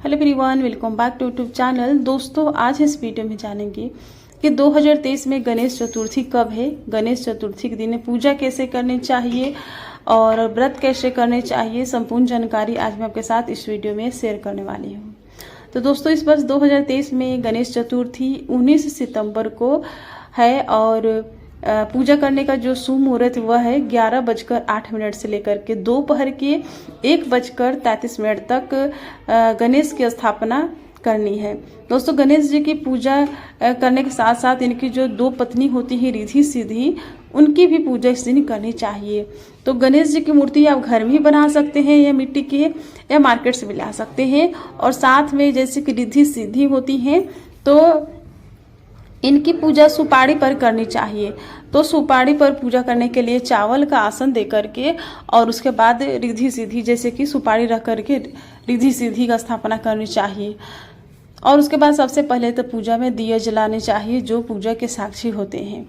Hello everyone, welcome back to YouTube channel. दोस्तों, आज इस वीडियो में जानेंगे कि 2023 में गणेश चतुर्थी कब है, गणेश चतुर्थी के दिन पूजा कैसे करनी चाहिए और व्रत कैसे करने चाहिए। संपूर्ण जानकारी आज मैं आपके साथ इस वीडियो में शेयर करने वाली हूँ। तो दोस्तों, इस वर्ष 2023 में गणेश चतुर्थी 19 सितंबर को है और पूजा करने का जो शुभ मुहूर्त वह है 11:08 से लेकर के दोपहर के 1:33 तक गणेश की स्थापना करनी है। दोस्तों, गणेश जी की पूजा करने के साथ साथ इनकी जो दो पत्नी होती है रिद्धि सिद्धि, उनकी भी पूजा इस दिन करनी चाहिए। तो गणेश जी की मूर्ति आप घर में ही बना सकते हैं या मिट्टी के या मार्केट से भी ला सकते हैं। और साथ में जैसे कि रिद्धि सिद्धि होती हैं तो इनकी पूजा सुपारी पर करनी चाहिए। तो सुपारी पर पूजा करने के लिए चावल का आसन दे करके और उसके बाद रिद्धि सिद्धि जैसे कि सुपारी रख करके रिद्धि सिद्धि का स्थापना करनी चाहिए। और उसके बाद सबसे पहले तो पूजा में दिया जलाने चाहिए जो पूजा के साक्षी होते हैं।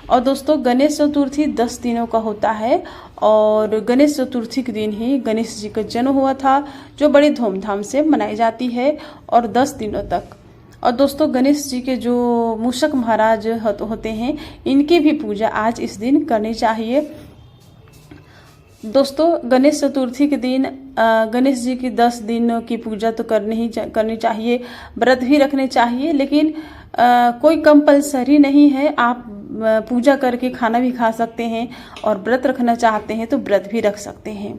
और दोस्तों, गणेश चतुर्थी 10 दिनों का होता है और गणेश चतुर्थी के दिन ही गणेश जी का जन्म हुआ था, जो बड़ी धूमधाम से मनाई जाती है और 10 दिनों तक। और दोस्तों, गणेश जी के जो मूषक महाराज होते हैं, इनकी भी पूजा आज इस दिन करनी चाहिए। दोस्तों, गणेश चतुर्थी के दिन गणेश जी की 10 दिन की पूजा तो करनी चाहिए, व्रत भी रखने चाहिए, लेकिन कोई कंपलसरी नहीं है। आप पूजा करके खाना भी खा सकते हैं और व्रत रखना चाहते हैं तो व्रत भी रख सकते हैं।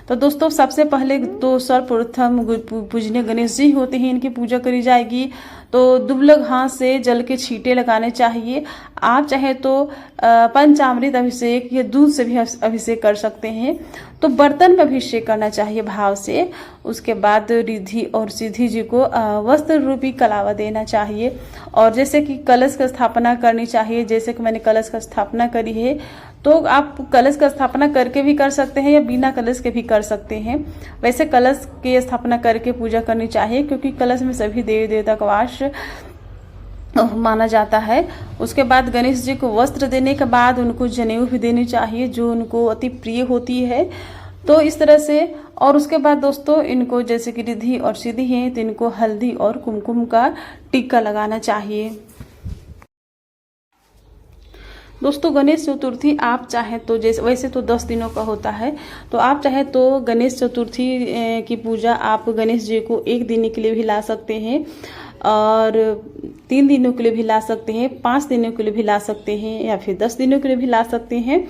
तो दोस्तों, सबसे पहले तो सर्वप्रथम पूजनीय गणेश जी होते हैं, इनकी पूजा करी जाएगी। तो दुबलग हाथ से जल के छींटे लगाने चाहिए। आप चाहे तो पंचामृत अभिषेक या दूध से भी अभिषेक कर सकते हैं। तो बर्तन में अभिषेक करना चाहिए भाव से। उसके बाद रिद्धि और सिद्धि जी को वस्त्र रूपी कलावा देना चाहिए। और जैसे कि कलश का स्थापना करनी चाहिए, जैसे कि मैंने कलश का स्थापना करी है, तो आप कलश का स्थापना करके भी कर सकते हैं या बिना कलश के भी कर सकते हैं। वैसे कलश की स्थापना करके पूजा करनी चाहिए, क्योंकि कलश में सभी देवी देवता का वास माना जाता है। उसके बाद गणेश जी को वस्त्र देने के बाद उनको जनेऊ भी देनी चाहिए, जो उनको अति प्रिय होती है। तो इस तरह से। और उसके बाद दोस्तों, इनको जैसे कि रिद्धि और सिद्धि हैं तो इनको हल्दी और कुमकुम का टीका लगाना चाहिए। दोस्तों, गणेश चतुर्थी आप चाहे तो जैसे वैसे तो 10 दिनों का होता है, तो आप चाहे तो गणेश चतुर्थी की पूजा आप गणेश जी को 1 दिन के लिए भी ला सकते हैं और 3 दिनों के लिए भी ला सकते हैं, 5 दिनों के लिए भी ला सकते हैं या फिर 10 दिनों के लिए भी ला सकते हैं।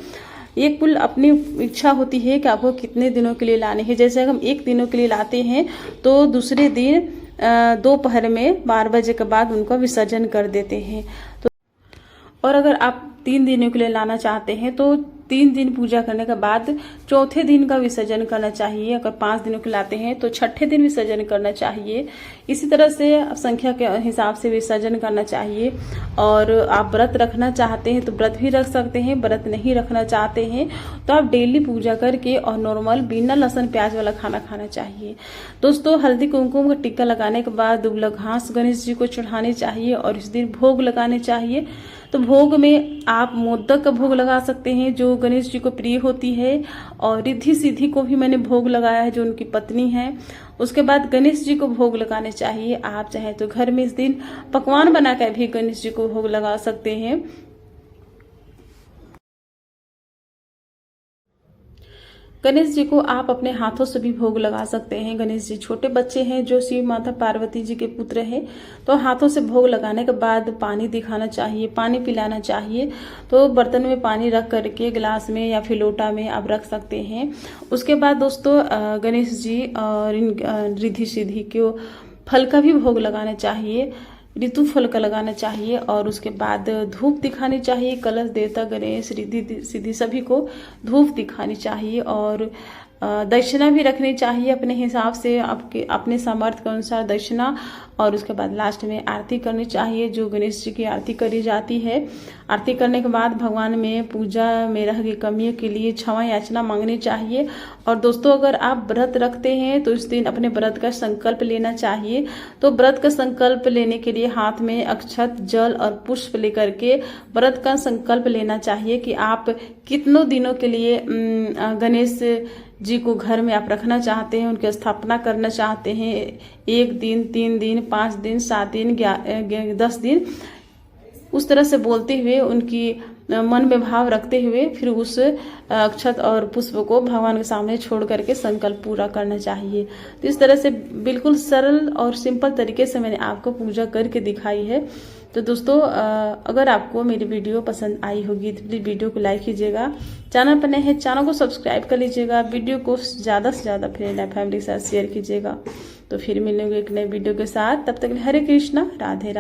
ये कुल अपनी इच्छा होती है कि आपको कितने दिनों के लिए लाने हैं। जैसे हम 1 दिनों के लिए लाते हैं तो दूसरे दिन दोपहर में 12 बजे के बाद उनका विसर्जन कर देते हैं। तो और अगर आप 3 दिनों के लिए लाना चाहते हैं तो 3 दिन पूजा करने के बाद चौथे दिन का विसर्जन करना चाहिए। अगर 5 दिनों के लाते हैं तो छठे दिन विसर्जन करना चाहिए। इसी तरह से संख्या के हिसाब से विसर्जन करना चाहिए। और आप व्रत रखना चाहते हैं तो व्रत भी रख सकते हैं, व्रत नहीं रखना चाहते हैं तो आप डेली पूजा करके और नॉर्मल बिना लहसुन प्याज वाला खाना खाना चाहिए। दोस्तों, हल्दी कुमकुम का टीका लगाने के बाद दुबलग घास गणेश जी को चढ़ानी चाहिए और इस दिन भोग लगाने चाहिए। तो भोग में आप मोदक का भोग लगा सकते हैं जो गणेश जी को प्रिय होती है, और रिद्धि सिद्धि को भी मैंने भोग लगाया है जो उनकी पत्नी है। उसके बाद गणेश जी को भोग लगाने चाहिए। आप चाहे तो घर में इस दिन पकवान बनाकर भी गणेश जी को भोग लगा सकते हैं। गणेश जी को आप अपने हाथों से भी भोग लगा सकते हैं। गणेश जी छोटे बच्चे हैं जो शिव माता पार्वती जी के पुत्र हैं, तो हाथों से भोग लगाने के बाद पानी दिखाना चाहिए, पानी पिलाना चाहिए। तो बर्तन में पानी रख करके गिलास में या फिर लोटा में आप रख सकते हैं। उसके बाद दोस्तों, गणेश जी और इन रिद्धि सिद्धि को फल का भी भोग लगाना चाहिए, ऋतु फल का लगाना चाहिए। और उसके बाद धूप दिखानी चाहिए। कलश देवता गणेश रिद्धि सिद्धि सभी को धूप दिखानी चाहिए और दक्षिणा भी रखनी चाहिए अपने हिसाब से, अपने सामर्थ्य के अनुसार दक्षिणा। और उसके बाद लास्ट में आरती करनी चाहिए, जो गणेश जी की आरती करी जाती है। आरती करने के बाद भगवान में पूजा में रह गई कमियों के लिए क्षमा याचना मांगनी चाहिए। और दोस्तों, अगर आप व्रत रखते हैं तो इस दिन अपने व्रत का संकल्प लेना चाहिए। तो व्रत का संकल्प लेने के लिए हाथ में अक्षत, जल और पुष्प लेकर के व्रत का संकल्प लेना चाहिए कि आप कितनों दिनों के लिए गणेश जी को घर में आप रखना चाहते हैं, उनकी स्थापना करना चाहते हैं, 1 दिन, 3 दिन, 5 दिन, 7 दिन, 10 दिन, उस तरह से बोलते हुए, उनकी मन में भाव रखते हुए फिर उस अक्षत और पुष्प को भगवान के सामने छोड़ करके संकल्प पूरा करना चाहिए। तो इस तरह से बिल्कुल सरल और सिंपल तरीके से मैंने आपको पूजा करके दिखाई है। तो दोस्तों, अगर आपको मेरी वीडियो पसंद आई होगी तो प्लीज़ वीडियो को लाइक कीजिएगा, चैनल पर नए हैं चैनल को सब्सक्राइब कर लीजिएगा, वीडियो को ज़्यादा से ज़्यादा फ्रेंड एंड फैमिली के साथ शेयर कीजिएगा। तो फिर मिलेंगे एक नए वीडियो के साथ, तब तक हरे कृष्णा, राधे राधे।